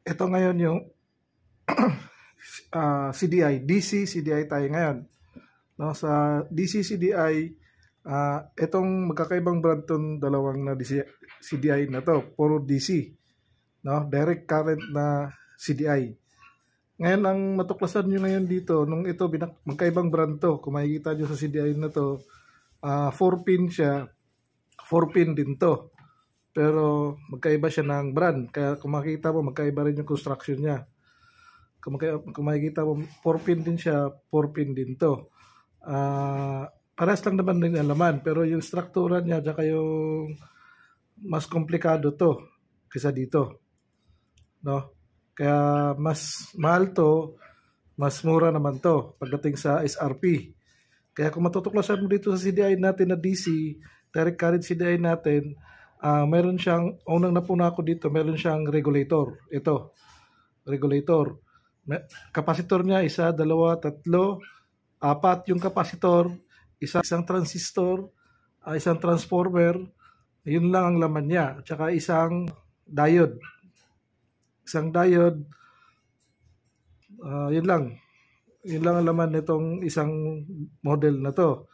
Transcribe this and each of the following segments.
Ito ngayon yung CDI, DC CDI tayo ngayon. No, sa DC CDI, itong magkakaibang brand tong dalawang na DC, CDI na to, puro DC, no, direct current na CDI. Ngayon ang matuklasan nyo ngayon dito, nung ito magkaibang brand to, kung makikita nyo sa CDI na to, 4-pin siya, 4-pin din to. Pero magkaiba siya ng brand. Kaya kung makikita mo, magkaiba rin yung construction niya. Kung makikita mo, 4-pin din siya, 4-pin din to. Parehas lang naman din ang laman. Pero yung struktura niya, tsaka yung mas komplikado to kaysa dito. No? Kaya mas mahal to, mas mura naman to pagdating sa SRP. Kaya kung matutuklasan mo dito sa CDI natin na DC, direct current CDI natin, meron siyang, unang napuna ako dito, meron siyang regulator. Ito, regulator. Kapasitor niya, 1, 2, 3, 4 yung kapasitor, isang transistor, isang transformer, yun lang ang laman niya. At saka isang diode. Isang diode, yun lang. Yun lang ang laman nitong isang model na to.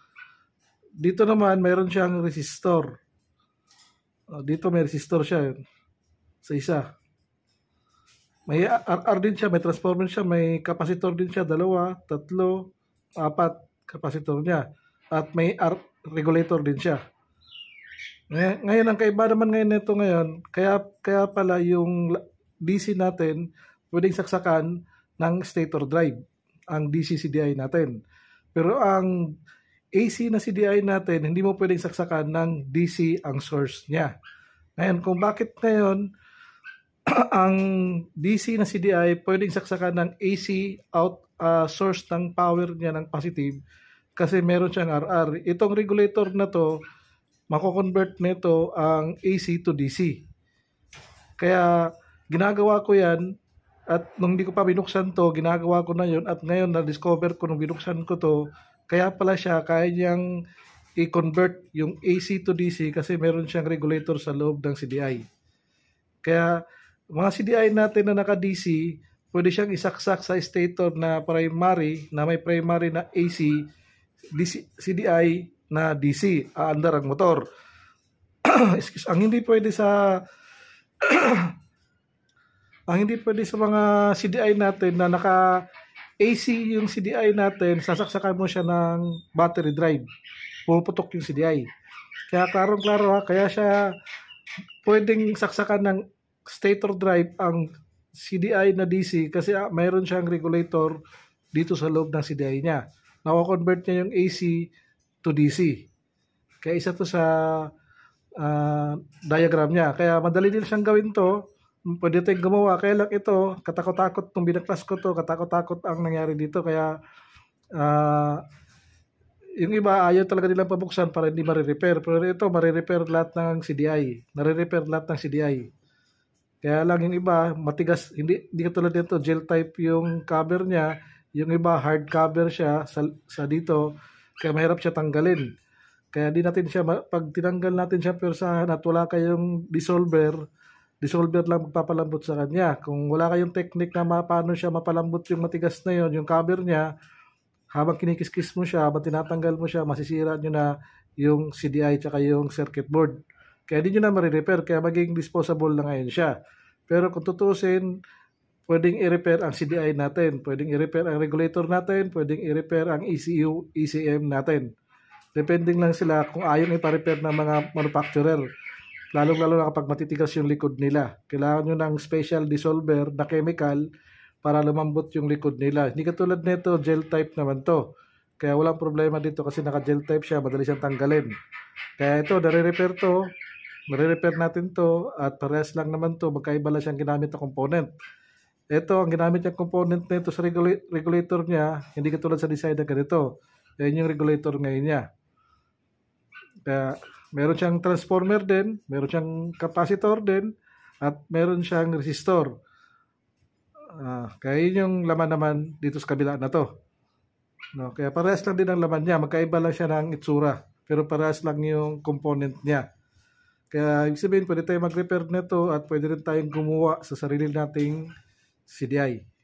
Dito naman, meron siyang resistor. Dito may resistor siya sa isa. May RR din siya, may transformer siya, may capacitor din siya, 2, 3, 4 capacitor niya. At may regulator din siya. Ngayon, ang kaiba naman ngayon nito ngayon, kaya pala yung DC natin, pwedeng saksakan ng stator drive, ang DC CDI natin. Pero ang AC na CDI natin, hindi mo pwedeng saksakan ng DC ang source niya. Ngayon, kung bakit ngayon ang DC na CDI pwedeng saksakan ng AC out source ng power niya ng positive kasi meron siyang RR. Itong regulator na to, mako-convert nito ang AC to DC. Kaya ginagawa ko yan at nung hindi ko pa binuksan to, ginagawa ko na yun at ngayon na-discover ko nung binuksan ko to, kaya pala siya, kaya niyang i-convert yung AC to DC kasi meron siyang regulator sa loob ng CDI. Kaya, mga CDI natin na naka-DC, pwede siyang isaksak sa stator na primary, na may primary na AC, CDI na DC, aandar ang motor. Ang hindi pwede sa ang hindi pwede sa mga CDI natin na naka AC yung CDI natin, sasaksakan mo siya ng battery drive. Puputok yung CDI. Kaya klarong-klaro kaya siya pwedeng saksakan ng stator drive ang CDI na DC kasi mayroon siyang regulator dito sa loob ng CDI niya. Nako-convert niya yung AC to DC. Kaya isa to sa diagram niya. Kaya madali din siyang gawin to. Pwede tayong gumawa. Kaya lang ito, katakot-takot nung binaklas ko to, katakot-takot ang nangyari dito. Kaya yung iba ayaw talaga nilang pabuksan para hindi marirepair. Pero ito, marirepair lahat ng CDI. Nare-repair lahat ng CDI. Kaya lang yung iba, matigas. Hindi katulad nito, gel type yung cover niya. Yung iba, hard cover siya sa dito. Kaya mahirap siya tanggalin. Kaya di natin siya, pag tinanggal natin siya persahan at wala kayong dissolver lang magpapalambot sa kanya. Kung wala kayong technique na paano siya mapalambot yung matigas na yon, yung cover niya, habang kinikis-kis mo siya, habang tinatanggal mo siya, masisira nyo na yung CDI tsaka yung circuit board. Kaya di nyo na marirepair, kaya maging disposable na ngayon siya. Pero kung tutusin, pwedeng i-repair ang CDI natin, pwedeng i-repair ang regulator natin, pwedeng i-repair ang ECU, ECM natin. Depending lang sila kung ayaw ipa-repair ng mga manufacturer. Lalo na kapag matitigas yung likod nila. Kailangan nyo ng special dissolver na chemical para lumambot yung likod nila. Hindi katulad nito, gel type naman to. Kaya walang problema dito kasi naka-gel type siya, madali siyang tanggalin. Kaya ito, nare-repair natin to at parehas lang naman to, magkaiba lang siyang ginamit na component. Ito, ang ginamit niyang component nito sa regulator niya, hindi katulad sa design na ganito. Yan yung regulator ngayon niya. Kaya, meron siyang transformer din, meron siyang capacitor din, at meron siyang resistor. Kaya yun yung laman naman dito sa kabila na to. No, kaya parehas lang din ang laman niya, magkaiba lang siya ng itsura, pero parehas lang yung component niya. Kaya ibig sabihin, pwede tayong mag-repair nito at pwede rin tayong gumawa sa sarili nating CDI.